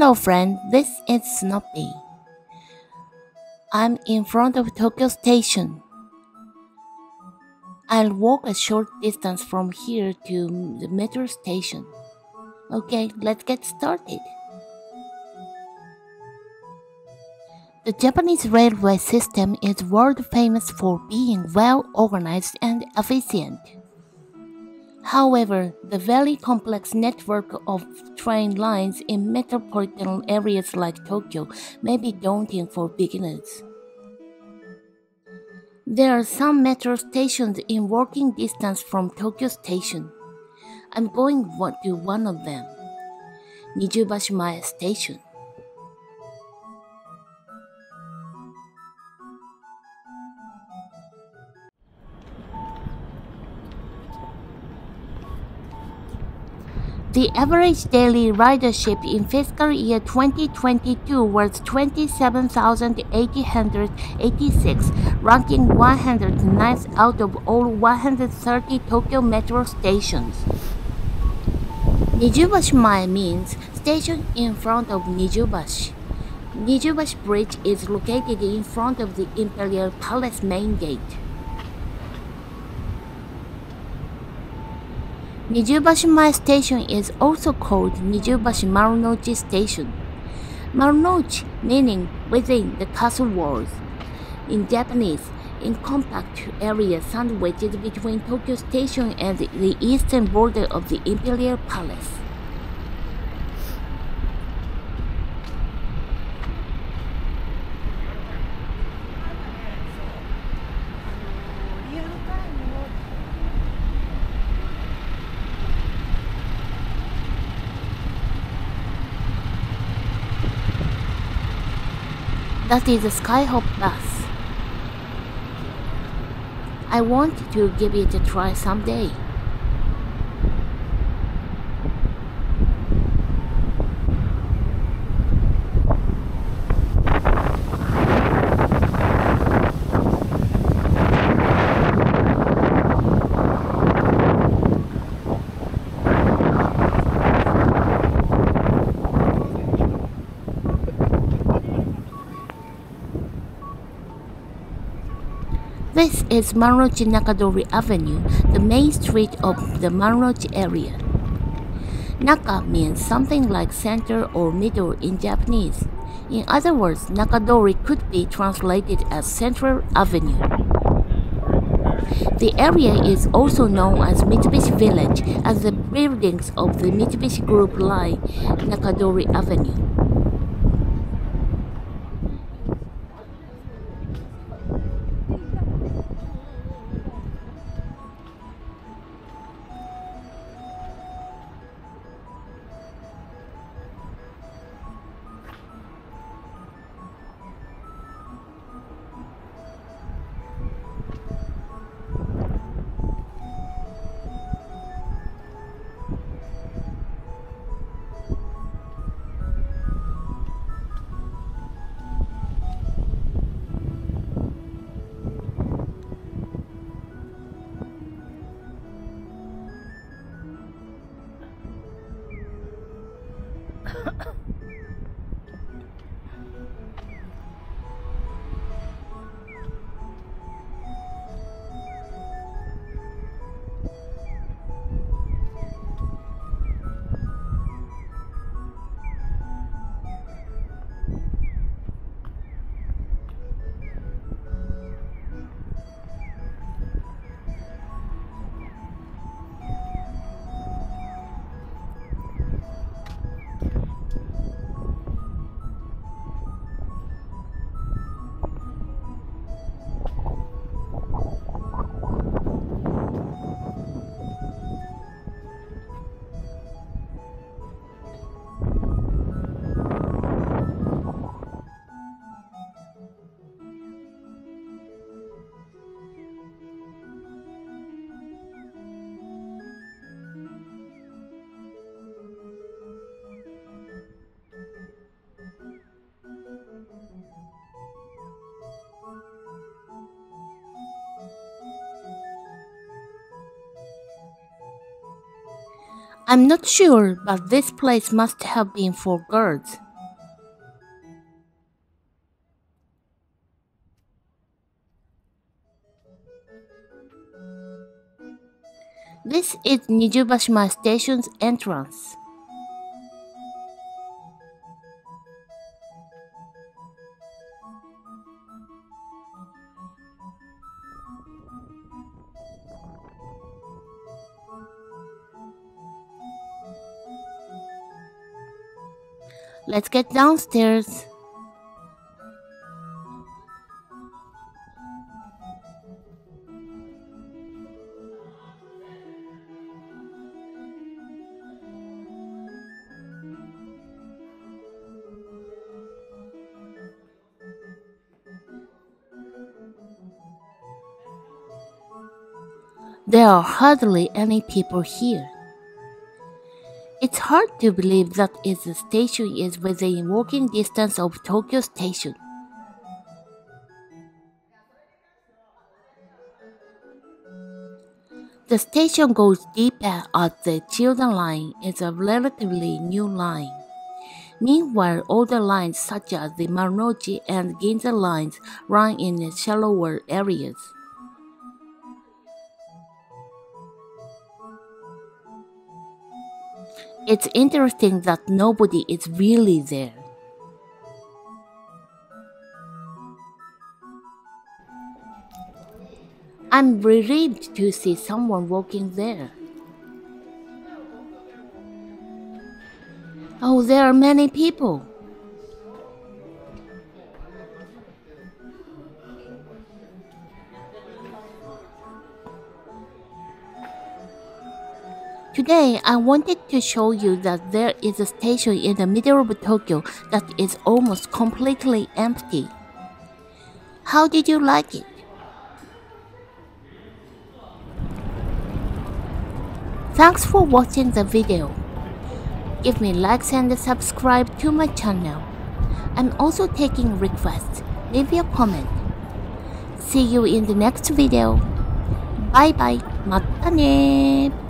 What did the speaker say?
Hello friend, this is Snoopy. I'm in front of Tokyo Station. I'll walk a short distance from here to the metro station. Okay, let's get started. The Japanese railway system is world famous for being well organized and efficient. However, the very complex network of train lines in metropolitan areas like Tokyo may be daunting for beginners. There are some metro stations in walking distance from Tokyo Station. I'm going to one of them, Nijubashimae Station. The average daily ridership in fiscal year 2022 was 27,886, ranking 109th out of all 130 Tokyo metro stations. Nijubashimae means station in front of Nijubashi. Nijubashi Bridge is located in front of the Imperial Palace main gate. Nijubashimae Station is also called Nijubashi Marunouchi Station. Marunouchi meaning within the castle walls. In Japanese, in compact area sandwiched between Tokyo Station and the eastern border of the Imperial Palace. That is a Skyhop bus. I want to give it a try someday. This is Marunouchi Nakadori Avenue, the main street of the Marunouchi area. Naka means something like center or middle in Japanese. In other words, Nakadori could be translated as Central Avenue. The area is also known as Mitsubishi Village, as the buildings of the Mitsubishi Group line Nakadori Avenue. I'm not sure, but this place must have been for girls. This is Nijubashimae Station's entrance. Let's get downstairs. There are hardly any people here. It's hard to believe that the station is within walking distance of Tokyo Station. The station goes deeper as the Children Line is a relatively new line. Meanwhile, older lines such as the Marunouchi and Ginza lines run in shallower areas. It's interesting that nobody is really there. I'm relieved to see someone walking there. Oh, there are many people. Today, I wanted to show you that there is a station in the middle of Tokyo that is almost completely empty. How did you like it? Thanks for watching the video. Give me likes and subscribe to my channel. I'm also taking requests. Leave your comment. See you in the next video. Bye bye. またね。